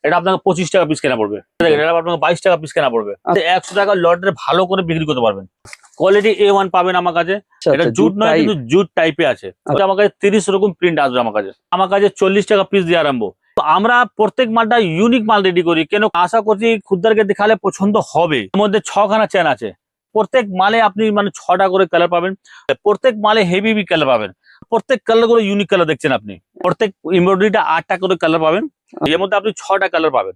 এটা আপনাকে 25 টাকা পিস কেনা পড়বে, এটা আপনাকে 22 টাকা পিস কেনা পড়বে। 100 টাকা লটের ভালো করে বিক্রি করতে পারবেন। কোয়ালিটি A1 পাবেন আমার কাছে। এটা জুট নয়, কিন্তু জুট টাইপে আছে। আমার কাছে 30 রকম প্রিন্ট আসবে। আমার কাছে 40 টাকা পিস দিয়ে আরম্ভ। তো আমরা প্রত্যেক মালটা ইউনিক মাল রেডি করি, কেন আশা করছি খুদ্দারকে দেখালে পছন্দ হবে। এর মধ্যে 6খানা চেন আছে। প্রত্যেক মালে আপনি মানে 6টা করে কালার পাবেন। প্রত্যেক মালে হেভি কালার পাবেন। প্রত্যেক কালার করে ইউনিক কালার দেখছেন আপনি। প্রত্যেক এমব্রয়ডারিটা 8টা করে কালার পাবেন। এর মধ্যে আপনি 6টা কালার পাবেন।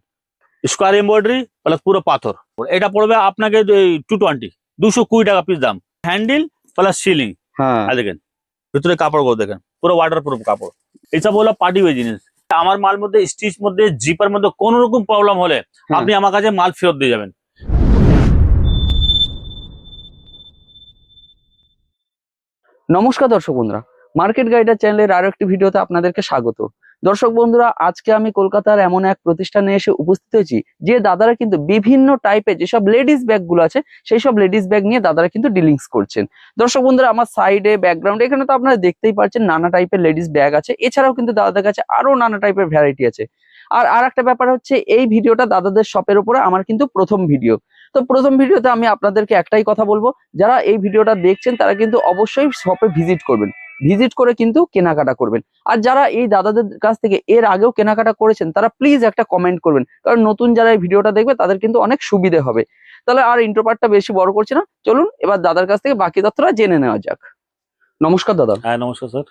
স্কোয়ার এমব্রয়ডারি প্লাস পুরো পাথর। এটা পড়বে আপনাকে 220 টাকা পিস দাম। Handle plus ceiling. আর দেখেন ভিতরে কাপড় গুলো দেখেন, পুরো ওয়াটার প্রুফ কাপড়। এইসব হলো পার্টি ওয়ার জিনিস। আমার মাল মধ্যে স্টিচ মধ্যে জিপার মধ্যে কোন রকম প্রবলেম হলে আপনি আমার কাছে মাল ফেরত দিয়ে যাবেন। নমস্কার দর্শক বন্ধুরা, মার্কেট গাইডার চ্যানেলের আরো একটি ভিডিওতে আপনাদেরকে স্বাগত। দর্শক বন্ধুরা, আজকে আমি কলকাতার এমন এক প্রতিষ্ঠানে এসে উপস্থিত হয়েছি যে দাদারা কিন্তু বিভিন্ন টাইপের যেসব লেডিস ব্যাগ গুলো আছে সেই সব লেডিস ব্যাগ নিয়ে দাদারা কিন্তু ডিলিংস করছেন। দর্শক বন্ধুরা, আমার সাইডে ব্যাকগ্রাউন্ডে এখানে তো আপনারা দেখতেই পাচ্ছেন নানা টাইপের লেডিস ব্যাগ আছে। এছাড়াও কিন্তু দাদাদের কাছে আরো নানা টাইপের ভ্যারাইটি আছে। আর একটা ব্যাপার হচ্ছে, এই ভিডিওটা দাদাদের শপের উপরে আমার কিন্তু প্রথম ভিডিও। তো প্রথম ভিডিওতে আমি আপনাদেরকে একটাই কথা বলবো, যারা এই ভিডিওটা দেখছেন তারা কিন্তু অবশ্যই শপে ভিজিট করবেন, ভিজিট করে কিন্তু কেনাকাটা করবেন। আর যারা এই দাদাদের কাছ থেকে এর আগেও কেনাকাটা করেছেন তারা প্লিজ একটা কমেন্ট করবেন, কারণ নতুন যারা এই ভিডিওটা দেখবে তাদের কিন্তু অনেক সুবিধে হবে। তাহলে আর ইন্ট্রো পার্টটা বেশি বড় করছি না, চলুন এবার দাদার কাছ থেকে বাকি তথ্যটা জেনে নেওয়া যাক। নমস্কার দাদা। হ্যাঁ নমস্কার স্যার।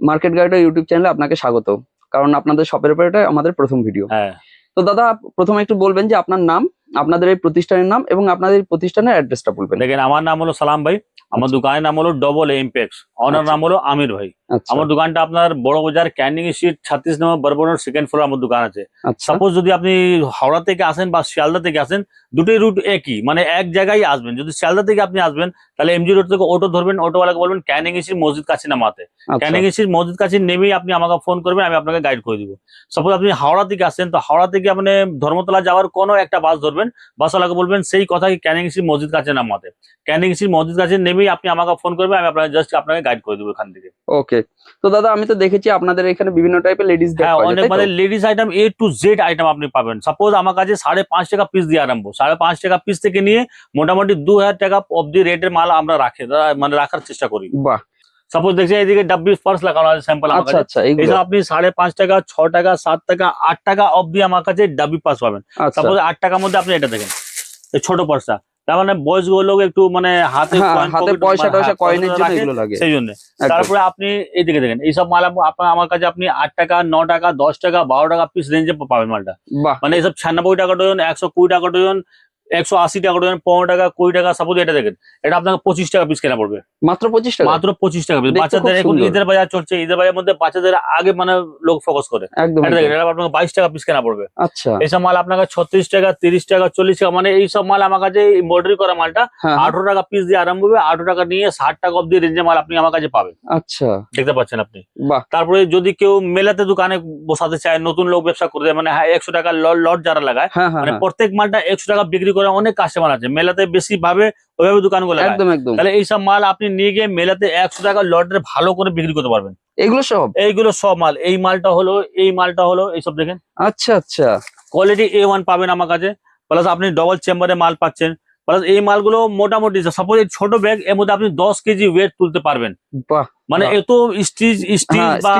মার্কেট গাইডার ইউটিউব চ্যানেলে আপনাকে স্বাগত, কারণ আপনাদের শপের উপরে এটা আমাদের প্রথম ভিডিও। হ্যাঁ, তো দাদা প্রথমে একটু বলবেন যে আপনার নাম, আপনাদের এই প্রতিষ্ঠানের নাম এবং আপনাদের এই প্রতিষ্ঠানের অ্যাড্রেসটা বলবেন। দেখেন আমার নাম হলো সালাম ভাই। আমার দোকানের নাম হলো ডবল এমপেক্স। ওনার নাম হলো আমির ভাই। আমার দোকানটা আপনার বড় বাজার ক্যান্ডিং স্ট্রিট 36 নম্বর বরবনের সেকেন্ড ফ্লোর আমার দোকান আছে। সাপোজ যদি আপনি হাওড়া থেকে আসেন বা শিয়ালদা থেকে আসেন, দুটোই রুট একই, মানে এক জায়গায় আসবেন। যদি শিয়ালদা থেকে আপনি আসবেন তাহলে এমজি রোড থেকে অটো ধরবেন, অটোওয়ালাকে বলবেন ক্যান্ডিং স্ট্রিট মসজিদ কাছে নামাতে। ক্যান্ডিং স্ট্রিট মসজিদ কাছে নেমেই আপনি আমাকে ফোন করবেন, আমি আপনাকে গাইড করে দিব। সাপোজ আপনি হাওড়া থেকে আসেন, তো হাওড়া থেকে আপনি ধর্মতলা যাওয়ার কোনো একটা বাস ধরবেন, বাসওয়ালাকে বলবেন সেই কথা ক্যানিং স্ট্রিট মসজিদ কাছে নামাতে। ক্যানিং স্ট্রিট মসজিদ কাছে নেমেই আপনি আমাকে ফোন করবেন, আমি আপনাকে জাস্ট আপনাকে গাইড করে দেবো এখান থেকে। ওকে। তো দাদা আমি তো দেখেছি আপনাদের এখানে বিভিন্ন টাইপের লেডিস ব্যাগ পাওয়া যায়। অনেক মানে ladies item A to Z item আপনি পাবেন। সাপোজ আমার কাছে 5.5 টাকা পিস দিয়ে আরম্ভ। 5.5 টাকা পিস থেকে নিয়ে মোটামুটি 2000 টাকা অব্দি রেটের মাল আমরা রাখার চেষ্টা করি। বাহ। সাপোজ দেখছি এইদিকে ডাব্বি পার্স লাগানো আছে স্যাম্পল আমার কাছে। এইসব আপনি 5.5 টাকা, 6 টাকা, 7 টাকা, 8 টাকা অব্দি আমার কাছে ডাব্বি পার্স পাবেন। সাপোজ 8 টাকার মধ্যে আপনি এটা দেখেন, এই ছোট পার্সটা। তার মানে বয়স গুলো একটু মানে হাতে পয়সা টয়সা কয়েনের জন্য এগুলো লাগে, সেই জন্য। তারপরে আপনি এইদিকে দেখেন, এইসব মাল আমার কাছে আপনি 8 টাকা, 9 টাকা, 10 টাকা, 12 টাকা পিস রেঞ্জে পাবেন মালটা। মানে এইসব 96 টাকা ডজন, 120 টাকা ডজন, 180 টাকা ডজন, 15 টাকা, 20 টাকা। সাপোজ এটা দেখেন, এটা আপনাকে 25 টাকা পিস কেনা পড়বে। মাত্র 25 টাকা? মাত্র 25 টাকা পিস। বাচ্চাদের এখন ঈদের বাজার চলছে, ঈদের বাজারের মধ্যে বাচ্চাদের আগে মানে লোক ফোকাস করে। এটা দেখেন, এটা আপনাকে 22 টাকা পিস কেনা পড়বে। আচ্ছা। এইসব মাল আপনাকে 36 টাকা, 30 টাকা, 40 টাকা, মানে এইসব মাল আমার কাছে এমব্রয়ডারি করা মালটা 18 টাকা পিস দিয়ে আরম্ভ হবে। 18 টাকা নিয়ে 60 টাকা অব্দি রেঞ্জে মাল আপনি আমার কাছে পাবেন। আচ্ছা, দেখতে পাচ্ছেন আপনি। তারপরে যদি কেউ মেলাতে দোকানে বসাতে চায়, নতুন লোক ব্যবসা করতে চায়, মানে 100 টাকা লট যারা লাগায়, মানে প্রত্যেক মালটা 100 টাকা বিক্রি করে অনেক কাস্টমার আছে। মেলাতে বেশি ভাবে ওইভাবে দোকানগুলো লাগায়। তাহলে এইসব মাল আপনি নিয়ে গিয়ে মেলাতে 100 টাকা লটের ভালো করে বিক্রি করতে পারবেন। এইগুলো সব মাল, এই মালটা হলো এইসব দেখেন। আচ্ছা আচ্ছা, কোয়ালিটি A1 পাবেন আমার কাছে। প্লাস আপনি ডবল চেম্বারে মাল পাচ্ছেন। প্লাস এই মালগুলো মোটামুটি সাপোজ এই ছোট ব্যাগ, এর মধ্যে আপনি 10 কেজি ওয়েট তুলতে পারবেন। মানে এত স্টিচ বা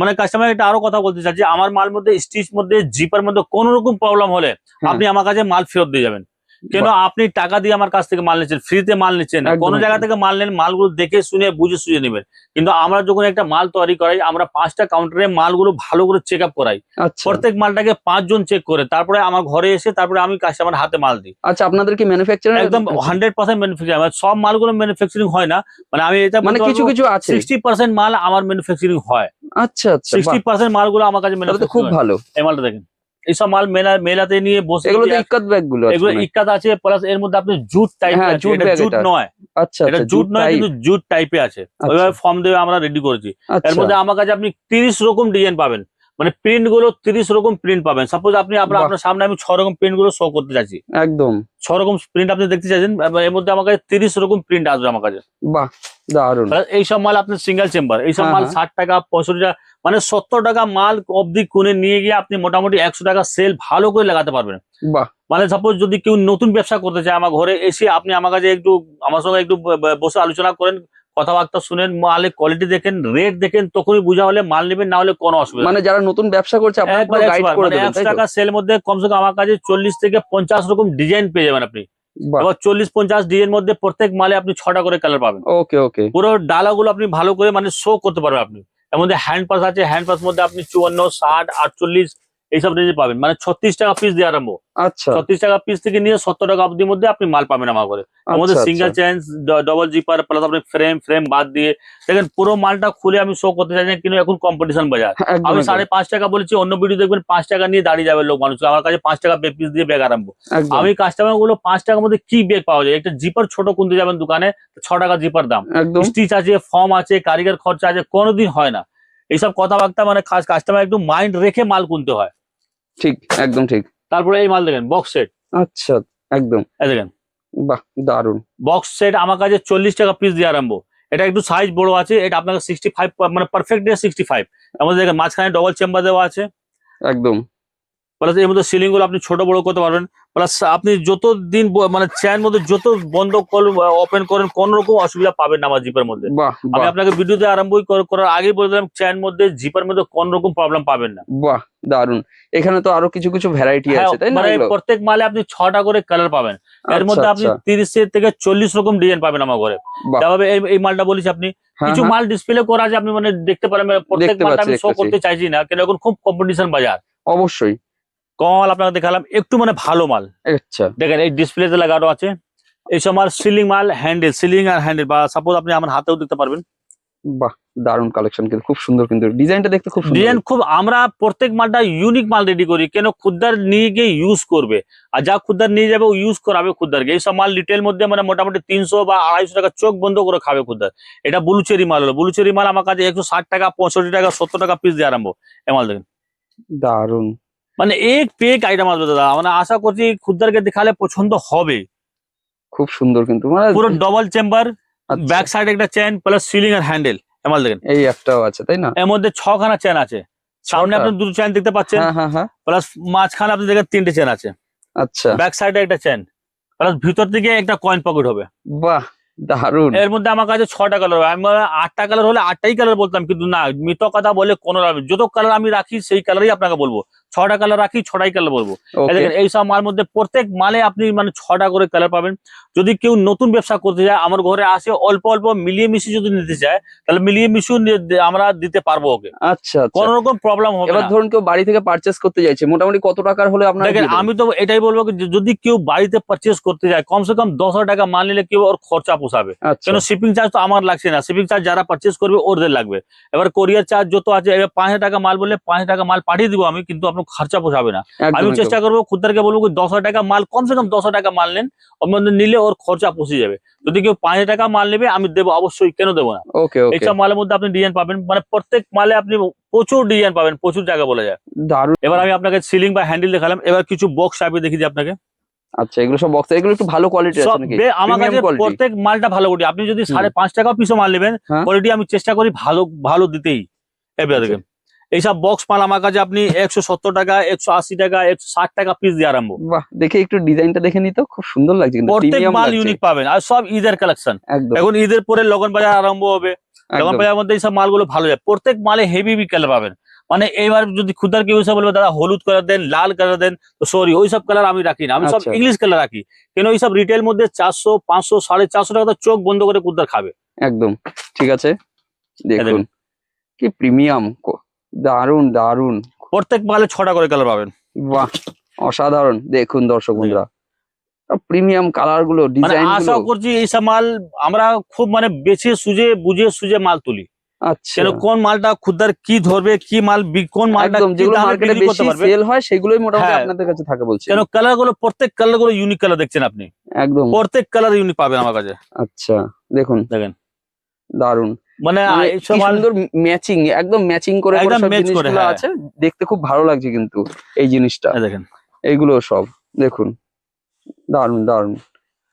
মানে কাস্টমার এটা আরো কথা বলতে চাচ্ছি, আমার মাল মধ্যে স্টিচ মধ্যে জিপার মধ্যে কোন রকম প্রবলেম হলে আপনি আমার কাছে মাল ফেরত দিয়ে যাবেন। কেন আপনি টাকা দিয়ে আমার কাছ থেকে মাল নিচ্ছেন, ফ্রিতে মাল নিচ্ছেন না। কোনো জায়গা থেকে মাল নেন, মালগুলো দেখে শুনে বুঝে সুঝে নেবেন। কিন্তু আমরা যখন একটা মাল তৈরি করাই, আমরা 5টা কাউন্টারে মালগুলো ভালো করে চেক আপ করাই। প্রত্যেক মালটাকে 5 জন চেক করে তারপরে আমার ঘরে এসে তারপরে আমি কাস্টমার হাতে মাল দিই। আচ্ছা, আপনাদের কি ম্যানুফ্যাকচারিং? একদম 100% ম্যানুফ্যাকচারিং। সব মালগুলো ম্যানুফ্যাকচারিং হয় না, মানে আমি এটা মানে কিছু আছে 60% মাল আমার ম্যানুফ্যাকচারিং হয়। আচ্ছা আচ্ছা, 60% মালগুলো আমার কাছে ম্যানুফ্যাকচারিং। খুব ভালো। এই মালটা দেখেন, এইসব মাল মেলাতে নিয়ে বসে, এগুলো তো ইক্কাত ব্যাগ গুলো, এগুলো ইক্কাত আছে। প্লাস এর মধ্যে আপনি জুট টাইপ, এটা জুট নয়। আচ্ছা, এটা জুট নয়, কিন্তু জুট টাইপে আছে। ওইভাবে ফর্ম দিয়ে আমরা রেডি করেছি। এর মধ্যে আমার কাছে আপনি 30 রকম ডিজাইন পাবেন। মানে প্রিন্ট গুলো 30 রকম প্রিন্ট পাবেন। সাপোজ আপনি বাহ। আপনার সামনে আমি 6 রকম প্রিন্ট গুলো শো করতে চাইছি, একদম 6 রকম প্রিন্ট আপনি দেখতে চাইছেন, এর মধ্যে আমার কাছে 30 রকম প্রিন্ট আসবে আমার কাছে। বাহ, দারুন। এইসব মাল আপনার সিঙ্গেল চেম্বার, এইসব হ্যাঁ, মাল হ্যাঁ। 60 টাকা 65 টাকা, মানে 70 টাকা মাল অবধি কোণে নিয়ে গিয়ে আপনি মোটামুটি 100 টাকা সেল ভালো করে লাগাতে পারবেন। বাহ, মানে সাপোজ যদি কেউ নতুন ব্যবসা করতে চায়, আমার ঘরে এসে আপনি আমার কাছে একটু আমার সঙ্গে একটু বসে আলোচনা করেন, কথাবার্তা শুনেন, মালের কোয়ালিটি দেখেন, রেট দেখেন, তখনই বোঝা হলে মাল নেবেন, না হলে কোনো অসুবিধা মানে নেই। যারা নতুন ব্যবসা করছে আপনারা একবার পুরো গাইড করে মানে দেবেন, 100 তাই তো? টাকা সেল মধ্যে কমসে কম আমার কাছে 40 থেকে 50 রকম ডিজাইন পেয়ে যাবেন আপনি। বাহ, এবার 40-50 ডিজাইন মধ্যে প্রত্যেক মালে আপনি 6টা করে কালার পাবেন। ওকে ওকে। পুরো ডালাগুলো আপনি ভালো করে মানে শো করতে পারবেন আপনি। এর মধ্যে হ্যান্ড পাস আছে, হ্যান্ড পাস মধ্যে আপনি 54, 60, 48 এইসব রেঞ্জে পাবেন। মানে 36 টাকা পিস দিয়ে আরম্ভ, আচ্ছা 36 টাকা পিস থেকে নিয়ে 70 টাকা অবধির মধ্যে আপনি মাল পাবেন আমার ঘরে। এর মধ্যে আচ্ছা single change, double zipper plus আপনি ফ্রেম বাদ দিয়ে দেখেন পুরো মালটা খুলে আমি শো করতে চাইছি না, কিন্তু এখন কম্পিটিশন বাজার। হ্যাঁ, একদম আমি একদম 5.5 টাকা বলেছি, অন্য ভিডিও দেখবেন 5 টাকা নিয়ে দাঁড়িয়ে যাবে লোক মানুষ, আমার কাছে 5 টাকা পিস দিয়ে ব্যাগ আরম্ভ। একদম আমি কাস্টমার গুলো 5 টাকার মধ্যে কি ব্যাগ পাওয়া যায়, একটা জিপার ছোট কিনতে যাবেন দোকানে 6 টাকা জিপার দাম, একদম স্টিচ আছে, ফর্ম আছে, কারিগর খরচা আছে, কোনোদিন হয় না। এইসব কথাবার্তা মানে খাস কাস্টমার একটু মাইন্ড রেখে মাল কিনতে হয়। ঠিক, একদম ঠিক। তারপরে এই মাল দেখেন বক্স সেট, আচ্ছা, একদম। এই দেখেন বাহ, দারুন। বক্স সেট আমার কাছে 40 টাকা পিস দিয়ে আরম্ভ। এটা একটু সাইজ বড় আছে, এটা আপনাকে 65 মানে পারফেক্ট 65। এর মধ্যে দেখেন মাঝখানে ডবল চেম্বার দেওয়া আছে, একদম প্লাস এর মধ্যে সিলিং গুলো আপনি ছোট বড় করতে পারবেন। প্লাস আপনি যত দিন মানে চেয়ার মধ্যে যত বন্ধ ওপেন করেন কোনো রকম অসুবিধা পাবেন না আমার জিপের মধ্যে। বাহ আমি বাহ আপনাকে ভিডিওতে আরম্ভই করার আগেই বলে দিলাম, চেয়ার মধ্যে জিপার মধ্যে কোন রকম প্রবলেম পাবেন না। বাহ, দারুন। এখানে তো আরো কিছু কিছু ভ্যারাইটি হ্যাঁ, আছে, তাই না মানে এগুলো? প্রত্যেক মালে আপনি 6টা করে কালার পাবেন। এর আচ্ছা মধ্যে আপনি আচ্ছা, 30 থেকে 40 রকম ডিজাইন পাবেন আমার ঘরে। বাহ। যেভাবে এই মালটা বলেছি আপনি, হ্যাঁ কিছু হ্যাঁ, মাল ডিসপ্লে করা আছে, আপনি মানে দেখতে পারেন, মানে প্রত্যেক দেখতে মালটা পাচ্ছি আমি শো দেখতে পাচ্ছি। করতে চাইছি না, কেন এখন খুব কম্পিটিশন বাজার। অবশ্যই। কম মাল আপনাকে দেখালাম, একটু মানে ভালো মাল আচ্ছা, দেখেন, এই ডিসপ্লেতে লাগানো আছে। এইসব মাল সিলিং মাল, হ্যান্ডেল, সিলিং আর হ্যান্ডেল, বা সাপোজ আপনি আমার হাতেও দেখতে পারবেন। বাহ, দারুন কালেকশন, কিন্তু খুব সুন্দর, কিন্তু ডিজাইনটা দেখতে খুব সুন্দর। ডিজাইন খুব, আমরা প্রত্যেক মালটা ইউনিক মাল রেডি করি, কেন খুদ্দার নিয়ে গিয়ে ইউজ করবে, আর যা খুদ্দার নিয়ে যাবে ও ইউজ করাবে খুদ্দারকে। এইসব মাল রিটেল মধ্যে মানে মোটামুটি 300 বা 250 টাকা চোখ বন্ধ করে খাবে খুদ্দার। এটা বুলুচেরি মাল হলো, বুলুচেরি মাল আমার কাছে 160 টাকা 65 টাকা 70 টাকা পিস দিয়ে আরম্ভ। এ মাল দেখেন, দারুন, মানে এক পেক আইটেম আসবে দাদা, মানে আশা করছি খুদ্দারকে দেখালে পছন্দ হবে। খুব সুন্দর কিন্তু, মানে পুরো ডবল চেম্বার, আচ্ছা, ব্যাক সাইড একটা চেন প্লাস সিলিং আর হ্যান্ডেল। এ মাল দেখেন, এই একটাও আছে তাই না? এর মধ্যে 6খানা চেন আছে। সামনে 6টা? আপনি দুটো চেন দেখতে পাচ্ছেন, হ্যাঁ হ্যাঁ হ্যাঁ, প্লাস মাঝখানে আপনি দেখেন 3টে চেন আছে, আচ্ছা, ব্যাক সাইডে একটা চেন, প্লাস ভিতর থেকে একটা কয়েন পকেট হবে। বাহ, দারুন। এর মধ্যে আমার কাছে 6টা কালার হবে। আমি 8টা কালার হলে 8টাই কালার বলতাম, কিন্তু না, মিথ্যা কথা বলে কোনো লাভ নেই। যত কালার আমি রাখি সেই কালারই আপনাকে বলবো, 6টা কালার রাখি 6টাই কালার বলবো। এই ওকে, দেখেন, এইসব মাল মধ্যে প্রত্যেক মালে আপনি মানে 6টা করে কালার পাবেন। যদি কেউ নতুন ব্যবসা করতে যায়, আমার ঘরে আসে অল্প অল্প মিলিয়ে মিশিয়ে যদি নিতে চায়, তাহলে মিলিয়ে মিশিয়ে আমরা দিতে পারবো ওকে, আচ্ছা আচ্ছা। কোনো রকম প্রবলেম হবে এবার না। ধরুন কেউ বাড়ি থেকে পারচেস করতে চাইছে, মোটামুটি কত টাকার হলে আপনারা দেখেন, দিয়ে দেবেন? আমি তো এটাই বলবো যে যদি কেউ বাড়িতে পারচেস করতে যায়, কমসে কম 10,000 টাকা মাল নিলে কেউ ওর খরচা পোষাবে। আচ্ছা, কেন শিপিং চার্জ তো আমার লাগছে না, শিপিং চার্জ যারা পারচেস করবে ওদের লাগবে। এবার কোরিয়ার চার্জ যত আছে, এবার 5,000 টাকা মাল বললে 5,000 টাকা মাল পাঠিয়ে দিব আমি, কিন্তু আপনার খরচা পোষাবে না। একদম আমি একদম। চেষ্টা করবো খুদ্দারকে বলবো 10,000 টাকা মাল, কমসে কম 10,000 টাকা মাল নেন, ওর মধ্যে নিলে ওর খরচা পুষে যাবে। যদি কেউ 5,000 টাকা মাল নেবে আমি দেবো অবশ্যই, কেন দেবো না। ওকে ওকে, এইসব মালের মধ্যে আপনি ডিজাইন পাবেন, মানে প্রত্যেক মালে আপনি প্রচুর ডিজাইন পাবেন, প্রচুর জায়গা বলা যায়। দারুন। এবার আমি আপনাকে সিলিং বা হ্যান্ডেল দেখালাম, এবার কিছু বক্স টাইপের দেখিয়ে দিই আপনাকে। আচ্ছা, এগুলো সব বক্স, এগুলো একটু ভালো কোয়ালিটি আছে সব নাকি? আমার প্রিমিয়াম কাছে কোয়ালিটি? প্রত্যেক মালটা ভালো কোয়ালিটি। আপনি যদি হুম। 5.5 টাকা পিসও মাল নেবেন, হ্যাঁ, কোয়ালিটি আমি চেষ্টা করি ভালো ভালো দিতেই। এবার আচ্ছা। দেখেন, এইসব বক্স মাল আমার কাছে আপনি 170 টাকা 180 টাকা 160 টাকা পিস দিয়ে আরম্ভ। বাহ, দেখে একটু ডিজাইনটা দেখে নিত, খুব সুন্দর লাগছে কিন্তু, প্রত্যেক প্রিমিয়াম মাল লাগছে। ইউনিক পাবেন, আর সব ঈদের কালেকশন। একদম এখন ঈদের পরে লগন বাজার আরম্ভ হবে, লগন একদম। বাজার মধ্যে এইসব মালগুলো ভালো যায়। প্রত্যেক মালে হেভি কালার পাবেন। মানে এইবার যদি খুদার কেউ এসে বলবে দাদা হলুদ কালার দেন, লাল কালার দেন, তো সরি, ওইসব কালার আমি রাখি না, আমি সব আচ্ছা, ইংলিশ কালার রাখি। কেন ওইসব রিটেল মধ্যে 400 500 450 টাকা তো চোখ বন্ধ করে খুদার খাবে। একদম ঠিক আছে। দেখুন দেখুন, কি প্রিমিয়াম, দারুন দারুন। প্রত্যেক মালে 6টা করে কালার পাবেন। বাহ, অসাধারণ। দেখুন দর্শক বন্ধুরা, প্রিমিয়াম কালার গুলো, মানে ডিজাইন আশা গুলো। করছি এইসব মাল আমরা খুব মানে বেছে সুঝে বুঝে সুঝে মাল তুলি। আচ্ছা, কেন কোন মালটা খুদার কি ধরবে, কি মাল কোন মালটা একদম, কি যেগুলো দামে মার্কেটে বিক্রি করতে বেশি পারবে। সেল হয় সেগুলোই মোটামুটি হ্যাঁ, আপনাদের কাছে থাকে বলছেন? কেন কালার গুলো, প্রত্যেক কালার গুলো ইউনিক কালার দেখছেন আপনি, একদম। প্রত্যেক কালার ইউনিক পাবেন আমার কাছে। আচ্ছা, দেখুন দেখেন, দারুন। মানে মানে এইসব কি মাল সুন্দর ম্যাচিং, একদম ম্যাচিং করে করে একদম সব match করে, জিনিসগুলো হ্যাঁ। আছে, দেখতে খুব ভালো লাগছে কিন্তু এই জিনিসটা। এই দেখেন এইগুলো সব দেখুন, দারুন দারুন।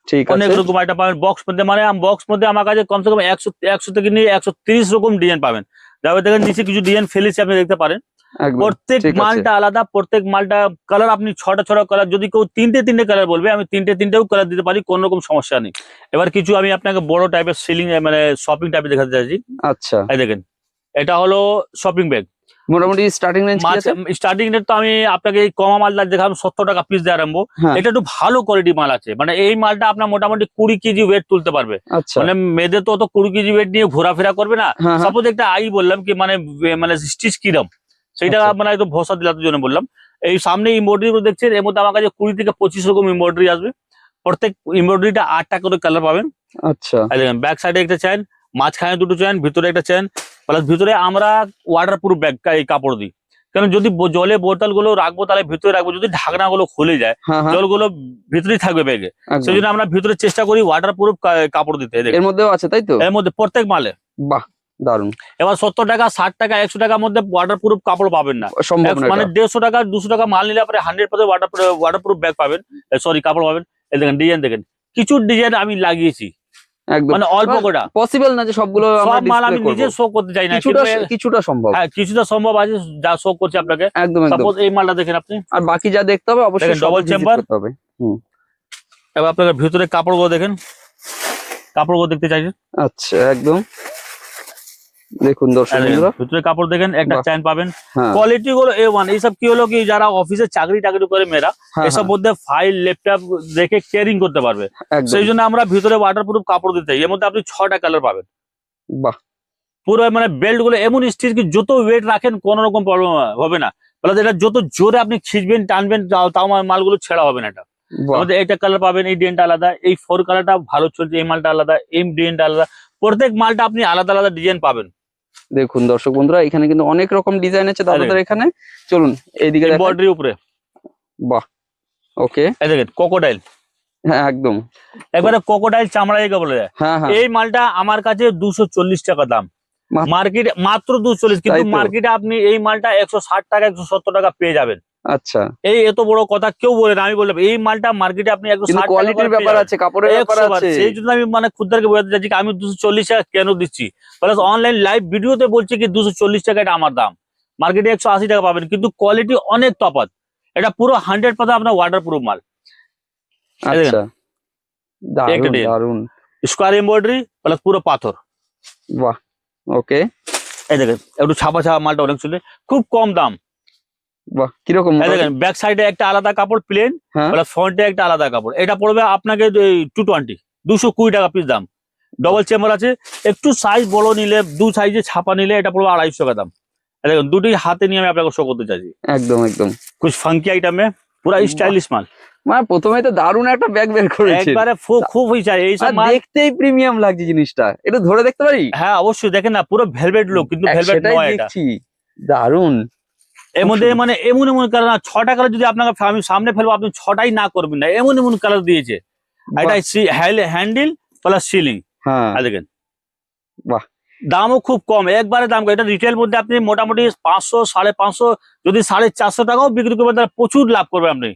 ঠিক অনেক আছে, রকম আইটেম পাবেন বক্স মধ্যে, মানে বক্স মধ্যে আমার কাছে কমসে কম 100 থেকে নিয়ে 130 রকম ডিজাইন পাবেন। যাবে দেখেন নিচে কিছু ডিজাইন ফেলেছি, আপনি দেখতে পারেন। একদম প্রত্যেক ঠিক আছে। মালটা আলাদা, প্রত্যেক মালটা কালার আপনি ছটা কালার, যদি কেউ তিনটে কালার বলবে আমি তিনটেও কালার দিতে পারি, কোনো রকম সমস্যা নেই। এবার কিছু আমি আপনাকে বড় টাইপের সিলিং মানে শপিং টাইপের দেখাতে চাইছি। আচ্ছা, এই দেখেন, এটা হলো শপিং ব্যাগ। মোটামুটি স্টার্টিং রেঞ্জ কি মাছ আছে? স্টার্টিং রেট তো আমি আপনাকে এই কমা মালটা দেখালাম 70 টাকা পিস দিয়ে আরম্ভ। হ্যাঁ, এটা একটু ভালো কোয়ালিটি মাল আছে, মানে এই মালটা আপনার মোটামুটি 20 কেজি ওয়েট তুলতে পারবে। আচ্ছা, মানে মেয়েদের তো অত 20 কেজি ওয়েট নিয়ে ঘোরাফেরা করবে না। হ্যাঁ হ্যাঁ, সাপোজ একটা আই বললাম কি মানে মানে স্টিচ কিরম, সেইটা আচ্ছা, মানে একটু ভরসা দিলার জন্য বললাম। এই সামনে এমব্রয়ডারি গুলো দেখছেন, এর মধ্যে আমার কাছে 20 থেকে 25 রকম এমব্রয়ডারি আসবে। প্রত্যেক এমব্রয়ডারিটা 8টা করে কালার পাবেন। আচ্ছা, এই দেখেন ব্যাক সাইডে একটা চেন, মাঝখানে দুটো চেন, ভিতরে একটা চেন, প্লাস ভিতরে আমরা ওয়াটার প্রুফ ব্যাগ এই কাপড় দিই। কারণ যদি জলে বোতল গুলো রাখবো তাহলে ভিতরে রাখবো, যদি ঢাকনা গুলো খুলে যায় হ্যাঁ হ্যাঁ, জলগুলো ভিতরেই থাকবে ব্যাগে। সেই একদম। জন্য আমরা ভিতরে চেষ্টা করি ওয়াটার প্রুফ কাপড় দিতে। এই এর দেখেন মধ্যেও আছে তাই তো? এর মধ্যে প্রত্যেক মালে। বাহ, দারুন। এবার 70 টাকা 60 টাকা 100 টাকার মধ্যে ওয়াটার প্রুফ কাপড় পাবেন না। সম্ভব না মানে এটা। 150 টাকা 200 টাকা মাল নিলে আপনি 100% ওয়াটার প্রুফ ব্যাগ পাবেন, সরি কাপড় পাবেন। এই দেখেন ডিজাইন দেখেন, কিছু ডিজাইন আমি লাগিয়েছি, একদম মানে অল্প কটা। পসিবল না যে সবগুলো আমরা সব মাল ডিসপ্লে আমি করব, নিজে শো করতে চাই না, কিছুটা কিন্তু কিছুটা সম্ভব। হ্যাঁ কিছুটা সম্ভব আছে, যা শো করছে আপনাকে। একদম একদম। সাপোজ এই মালটা দেখেন আপনি, আর বাকি যা দেখতে হবে অবশ্যই দেখেন সব double ভিজিট chamber। করতে হবে। হুম, এবার আপনাকে ভিতরে কাপড়গুলো দেখেন, কাপড়গুলো দেখতে চাইছেন। আচ্ছা, একদম দেখুন দর্শক এই দেখেন, বন্ধুরা। ভিতরে কাপড় দেখেন, একটা বাহ, চেন পাবেন। হ্যাঁ কোয়ালিটি গুলো A1। এইসব কি হলো কি, যারা অফিসে চাকরি টাকরি করে মেয়েরা হ্যাঁ এসব হ্যাঁ, মধ্যে ফাইল ল্যাপটপ রেখে ক্যারিং করতে পারবে। একদম। সেই জন্য আমরা ভিতরে ওয়াটারপ্রুফ কাপড় দিতে চাই। এর মধ্যে আপনি 6টা কালার পাবেন। বাহ, পুরো মানে বেল্ট গুলো এমন স্টিচ কি যত ওয়েট রাখেন কোনো রকম প্রবলেম হবে না, প্লাস এটা যত জোরে আপনি খিঁচবেন টানবেন তাও মালগুলো ছেঁড়া হবে না। এটা বাহ, আমাদের এটা কালার পাবেন, এই ডিজাইনটা আলাদা, এই 4 কালারটা ভালো চলছে, এই মালটা আলাদা, এই ডিজাইনটা আলাদা। প্রত্যেক মালটা আপনি আলাদা আলাদা ডিজাইন পাবেন। দেখুন দর্শক বন্ধুরা, এখানে কিন্তু অনেক রকম ডিজাইন আছে দাদাদের এখানে। চলুন এইদিকে দেখাই। এমব্রয়ডারি উপরে বাহ, ওকে, এই দেখেন কোকোডাইল, হ্যাঁ একদম। একবারে কোকোডাইল চামড়া জায়গা বলে যায়। হ্যাঁ হ্যাঁ, এই মালটা আমার কাছে 240 টাকা দাম, মা- মার্কেটে মাত্র 240, কিন্তু তাই তো? মার্কেটে আপনি এই মালটা 160 টাকা 170 টাকা পেয়ে যাবেন। আচ্ছা, এই এত বড় কথা কেউ বলে না, আমি বললাম এই মালটা মার্কেটে আপনি কিন্তু 160 টাকা কোয়ালিটির করে পেয়ে ব্যাপার যাবেন। আছে, কাপড়ের ব্যাপার 100 বার। আছে। সেই জন্য আমি মানে খুদ্দারকে বোঝাতে চাইছি আমি 240 টাকা কেন দিচ্ছি, প্লাস অনলাইন লাইভ ভিডিওতে বলছি কি 240 টাকা এটা আমার দাম। মার্কেটে 180 টাকা পাবেন, কিন্তু কোয়ালিটি অনেক তফাৎ। এটা পুরো 100% আপনার ওয়াটার প্রুফ মাল। এই দেখেন, আচ্ছা, দারুন ডিজাইন দারুন। স্কোয়ার এমব্রয়ডারি প্লাস পুরো পাথর। বাহ, ওকে, এই দেখেন একটু ছাপা ছাপা মালটা অনেক চলে, খুব কম দাম। বাহ, কিরকম এই মোটামুটি? দেখেন ব্যাক সাইডে একটা আলাদা কাপড় প্লেন, হ্যাঁ, প্লাস ফ্রন্টে একটা আলাদা কাপড়। এটা পড়বে আপনাকে 220 টাকা পিস দাম। ডবল চেম্বার আছে, একটু সাইজ বড় নিলে, 2 সাইজে ছাপা নিলে এটা পড়বে 250 টাকা দাম। এই দেখুন দুটোই হাতে নিয়ে আমি আপনাকে শো করতে চাইছি। একদম একদম। কুछ ফাঙ্কি আইটেমে পুরা বাহ। স্টাইলিশ মাল, মানে প্রথমে তো দারুণ একটা ব্যাগ বের করেছে, একবারে খুব হয়েছে এইসব আর মাল। দেখতেই প্রিমিয়াম লাগছে জিনিসটা। একটু ধরে দেখতে পারি? হ্যাঁ অবশ্যই দেখেন না, পুরো ভেলভেট লুক, কিন্তু ভেলভেট সেটাই নয় এটা। দেখছি, দারুণ। এর খুব মধ্যে সুন্দর। মানে এমন এমন কালার না, 6টা কালার যদি আপনাকে আমি সামনে ফেলবো আপনি 6টাই না করবেন না, এমন এমন কালার দিয়েছে। এটা হ্যান্ডেল প্লাস সিলিং। হ্যাঁ, আর দেখেন বাহ, দামও খুব কম, একবারে দাম কম। এটা রিটেল মধ্যে আপনি মোটামুটি 500 550 যদি 450 টাকাও বিক্রি করবেন তাহলে প্রচুর লাভ করবেন আপনি।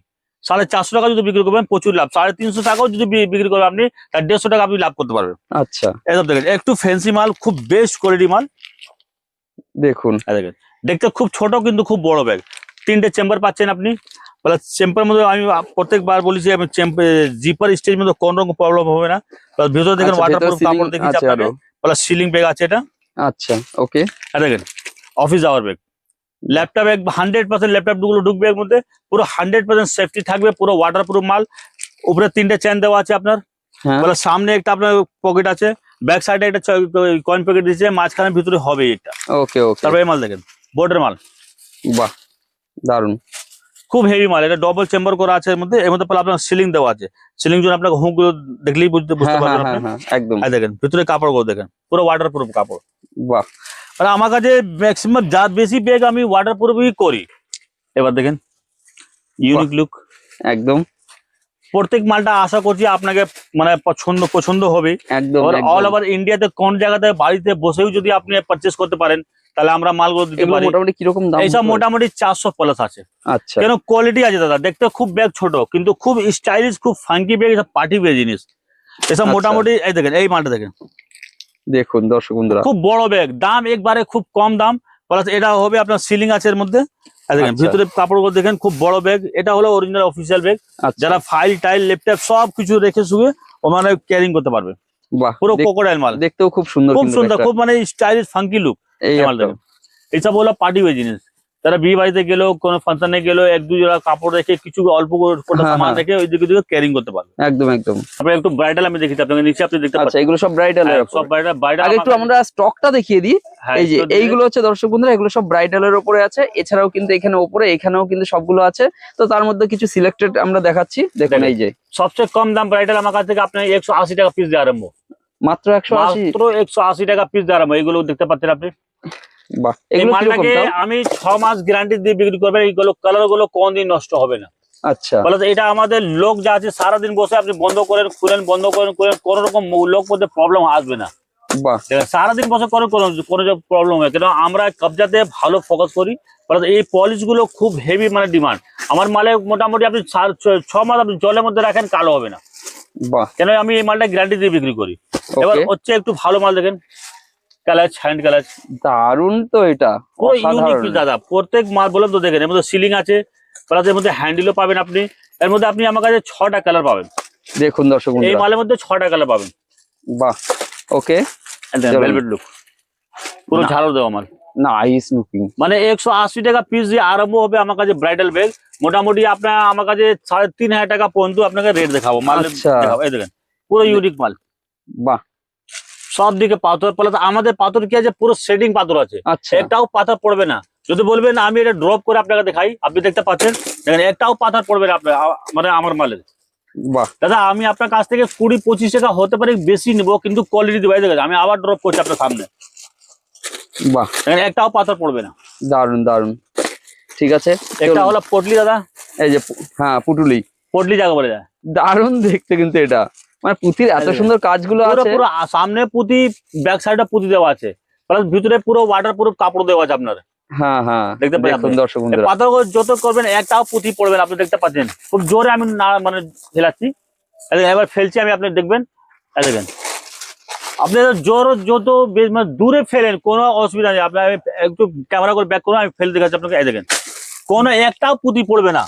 450 টাকা যদি বিক্রি করবেন প্রচুর লাভ, 350 টাকাও যদি বিক্রি করবেন আপনি তাহলে 150 টাকা আপনি লাভ করতে পারবেন। আচ্ছা, এসব দেখেন একটু ফ্যান্সি মাল, খুব বেস্ট কোয়ালিটি মাল। দেখুন, এই দেখেন দেখতে খুব ছোট কিন্তু খুব বড় ব্যাগ। 3টে চেম্বার পাচ্ছেন আপনি, প্লাস চেম্বার মধ্যে আমি প্রত্যেকবার বলেছি আমি জিপার স্টেজ মধ্যে কোন রকম প্রবলেম হবে না। প্লাস ভিতরে দেখেন আচ্ছা, ওয়াটারপ্রুফ ভেতর কাপড় ceiling দেখিয়েছি আছে আপনাকে, আরো। প্লাস সিলিং ব্যাগ আছে এটা। আচ্ছা, ওকে, আর দেখেন অফিস যাওয়ার ব্যাগ, ল্যাপটপ 100% ল্যাপটপ গুলো ঢুকবে এর মধ্যে, পুরো 100% সেফটি থাকবে, পুরো ওয়াটারপ্রুফ মাল। উপরে 3টে চেন দেওয়া আছে আপনার, হ্যাঁ, প্লাস সামনে একটা আপনার পকেট আছে, ব্যাক সাইডে একটা কয়েন পকেট দিয়েছে, মাঝখানে ভিতরে হবে এটা। ওকে ওকে, তারপরে এই মাল দেখেন বোর্ডের মাল, বাহ, দারুন। খুব হেভি মাল। এটা ডবল চেম্বার করা আছে এর মধ্যে, আপনার সিলিং দেওয়া আছে। সিলিং জন্য আপনাকে হুক গুলো দেখলেই বুঝতে হ্যাঁ হ্যাঁ পারবেন হ্যাঁ আপনি। হ্যাঁ, একদম। আর দেখেন ভিতরে কাপড় গুলো দেখেন, পুরো ওয়াটারপ্রুফ কাপড়। বাহ, আর আমার কাছে ম্যাক্সিমাম যা বেশি ব্যাগ আমি ওয়াটারপ্রুফই করি। এবার দেখেন ইউনিক লুক, একদম। প্রত্যেক মালটা আশা করছি আপনাকে মানে পছন্দ হবে। একদম অল ওভার ইন্ডিয়াতে কোন জায়গাতে বাড়িতে বসেও যদি আপনি পারচেস করতে পারেন তাহলে আমরা মালগুলো দিতে এগুলো পারি। মোটামুটি কিরকম দাম? এইসব মোটামুটি 400 প্লাস আছে। আচ্ছা, কেন কোয়ালিটি আছে দাদা, দেখতে খুব ব্যাগ ছোট কিন্তু খুব স্টাইলিশ, খুব ফাঙ্কি ব্যাগ, এসব পার্টি ব্যাগ জিনিস এসব আচ্ছা। মোটামুটি। এই দেখেন এই মালটা দেখেন, দেখুন দর্শক বন্ধুরা, খুব বড় ব্যাগ, দাম একবারে খুব কম দাম প্লাস এটা হবে আপনার সিলিং আছে এর মধ্যে। এই দেখেন আচ্ছা। ভিতরে কাপড়গুলো দেখেন, খুব বড় ব্যাগ, এটা হলো অরিজিনাল অফিসিয়াল ব্যাগ। আচ্ছা, যারা ফাইল টাইল ল্যাপটপ সব কিছু রেখে শুয়ে ও মানে ক্যারিং করতে পারবে। বাহ, পুরো কোকোডাইল মাল, দেখতেও খুব সুন্দর, খুব কিন্তু সুন্দর, ব্যাগটা। খুব মানে স্টাইলিশ ফাঙ্কি লুক। এই মাল দেখেন, এইসব হলো পার্টি ওয়ে জিনিস। তারা বিয়ে বাড়িতে গেলেও কোনো ফাংশনে গেলেও এক দুই জোড়া কাপড় রেখে কিছু অল্প করে হ্যাঁ, সামান হ্যাঁ। রেখে ওই দিকে ক্যারিং করতে পারবে। একদম একদম। তারপরে একটু ব্রাইডাল আমি দেখি আপনাকে নিচে, আপনি দেখতে আচ্ছা, পাচ্ছেন এগুলো সব ব্রাইডালের সব ব্রাইডাল। আগে একটু আমরা স্টকটা দেখিয়ে দিই। এই যে এইগুলো হচ্ছে দর্শক বন্ধুরা, এগুলো সব ব্রাইডালের উপরে আছে। এছাড়াও কিন্তু এখানে উপরে এখানেও কিন্তু সবগুলো আছে। তো তার মধ্যে কিছু সিলেক্টেড আমরা দেখাচ্ছি, দেখুন। এই যে সবচেয়ে কম দাম ব্রাইডাল আমার কাছ থেকে আপনি 180 টাকা পিস দিয়ে আরম্ভ, মাত্র 180। মাত্র 180 টাকা পিস দিয়ে আরম্ভ। এগুলো দেখতে পাচ্ছেন আপনি। বাহ, এই এগুলো কিরকম মালটাকে দাম? আমি 6 মাস গ্যারান্টি দিয়ে বিক্রি করবো। এইগুলো কালার গুলো কোনদিন নষ্ট হবে না। আচ্ছা, বলে এটা আমাদের লোক যা আছে সারাদিন বসে আপনি বন্ধ করেন খুলেন, বন্ধ করেন খুলেন, কোন রকম লোক মধ্যে প্রবলেম আসবে না। বাহ, সারাদিন বসে করেন কোনো প্রবলেম হয়, কেন আমরা কবজাতে ভালো ফোকাস করি। এই পলিশ গুলো খুব হেভি মানে ডিমান্ড। আমার মালে মোটামুটি আপনি 6 মাস আপনি জলের মধ্যে রাখেন, কালো হবে না। বাহ, কেন আমি এই মালটা গ্যারান্টি দিয়ে বিক্রি করি। এবার ওকে। হচ্ছে একটু ভালো মাল দেখেন, কালাজ হ্যান্ড কালাজ, দারুণ তো, এটা পুরো ইউনিক অসাধারণ। পিস দাদা। প্রত্যেক মাল বলেন তো দেখেন, এর মধ্যে সিলিং আছে প্লাস এর মধ্যে হ্যান্ডেলও পাবেন আপনি। এর মধ্যে আপনি আমার কাছে 6টা কালার পাবেন। দেখুন দর্শক এই বন্ধুরা, মালের মধ্যে 6টা কালার পাবেন। বাহ, ওকে। ভেলভেট লুক, পুরো না। ঝাড়ু দেওয়া মাল। Nice looking. মানে 180 টাকা পিস দিয়ে আরম্ভ হবে আমার কাছে ব্রাইডাল ব্যাগ। মোটামুটি আপনার আমার কাছে 3500 টাকা পর্যন্ত আপনাকে রেট দেখাবো মাল। আচ্ছা। দেখাবো, এই দেখেন পুরো ইউনিক মাল। বাহ, সব দিকে পাথর, প্লাস আমাদের পাথর কি আছে, পুরো শেডিং পাথর আছে। আচ্ছা। একটাও পাথর পড়বে না। যদি বলবেন আমি এটা ড্রপ করে আপনাকে দেখাই, আপনি দেখতে পাচ্ছেন দেখেন একটাও পাথর পড়বে না আপনার মানে আমার মালের। বাহ, দাদা আমি আপনার কাছ থেকে 20-25 টাকা হতে পারে বেশি নিবো, কিন্তু কোয়ালিটি দেবো। দেখেন আমি আবার ড্রপ করছি আপনার সামনে, বাহ, দেখেন একটাও পাথর পড়বে না। দারুণ দারুণ। ঠিক আছে, একটা হলো পটলি দাদা, এই যে হ্যাঁ, পুটুলি। পটলি জায়গা বলে যায়। দারুণ দেখতে কিন্তু এটা, মানে পুঁতির এত একদম। সুন্দর কাজগুলো পুরো আছে। পুরো সামনে পুঁতি, ব্যাক সাইডে পুঁতি দেওয়া আছে, প্লাস ভিতরে পুরো ওয়াটার প্রুফ কাপড় দেওয়া আছে আপনার। হ্যাঁ হ্যাঁ, দেখতে পাচ্ছেন দেখুন আপনি? দর্শক বন্ধুরা, পাথর যত করবেন একটাও পুঁতি পড়বে না। আপনি দেখতে পাচ্ছেন খুব জোরে আমি না মানে ফেলাচ্ছি। এবার ফেলছি আমি, আপনি দেখবেন। দেখেন আপনি জোর যত মানে দূরে ফেলেন কোনো অসুবিধা নেই। আপনার একটু ক্যামেরা করে ব্যাক করুন, আমি ফেলে দেখাচ্ছি আপনাকে। এই দেখেন কোনো একটাও পুঁতি পড়বে না।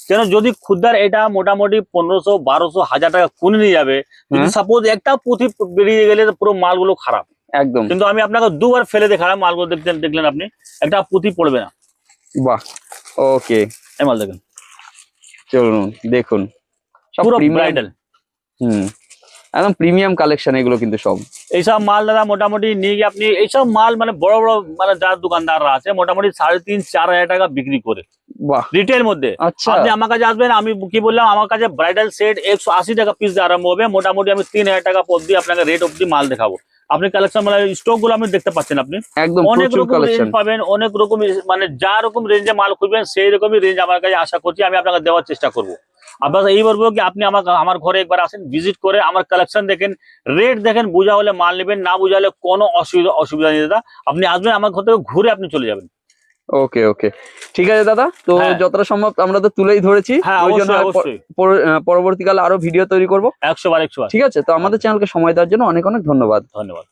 কেন যদি খুদ্দার এটা মোটামুটি 1500, 1200, 1000 টাকা কোনে নিয়ে যাবে, কিন্তু সাপোজ একটা পুঁতি বেরিয়ে গেলে তো পুরো মালগুলো খারাপ একদম। কিন্তু আমি আপনাকে 2বার ফেলে দেখালাম, মালগুলো দেখলেন আপনি, একটা পুঁতি পড়বে না। বাহ, ওকে। এই মাল দেখেন চলুন দেখুন, সব পুরো প্রিমিয়াম। ব্রাইডাল। একদম প্রিমিয়াম কালেকশন এগুলো কিন্তু সব। এইসব মাল দাদা মোটামুটি নিয়ে গিয়ে আপনি এইসব মাল মানে বড় বড় মানে যার দোকানদাররা আছে মোটামুটি 3,500-4 হাজার টাকা বিক্রি করে বাহ, রিটেল মধ্যে। আচ্ছা। আপনি আমার কাছে আসবেন, আমি কি বললাম, আমার কাছে ব্রাইডাল সেট 180 টাকা পিস দিয়ে আরম্ভ হবে। মোটামুটি আমি 3,000 টাকা অব্দি আপনাকে রেট অব্দি মাল দেখাবো। আপনি কালেকশন মানে স্টক গুলো আপনি দেখতে পাচ্ছেন, আপনি একদম অনেক প্রচুর রকম রেঞ্জ কালেকশন পাবেন, অনেক রকম মানে যা রকম রেঞ্জে মাল খুঁজবেন সেই রকমই রেঞ্জ আমার কাছে আশা করছি আমি আপনাকে দেওয়ার চেষ্টা করবো। আপনার এই বলবো কি আপনি আমার ঘরে একবার আসেন, ভিজিট করে আমার কালেকশন দেখেন, রেট দেখেন, বোঝা হলে মাল নেবেন, না বোঝা হলে কোনো অসুবিধা নেই দাদা। আপনি আসবেন আমার ঘর থেকে ঘুরে আপনি চলে যাবেন। ওকে ওকে, ঠিক আছে দাদা। তো হ্যাঁ। যতটা সম্ভব আমরা তো তুলেই ধরেছি, হ্যাঁ ওই জন্য অবশ্যই অবশ্যই, পরবর্তীকালে আরো ভিডিও তৈরি করব। 100 বার 100 বার। ঠিক আছে, তো আমাদের চ্যানেলকে সময় দেওয়ার জন্য অনেক অনেক ধন্যবাদ। ধন্যবাদ।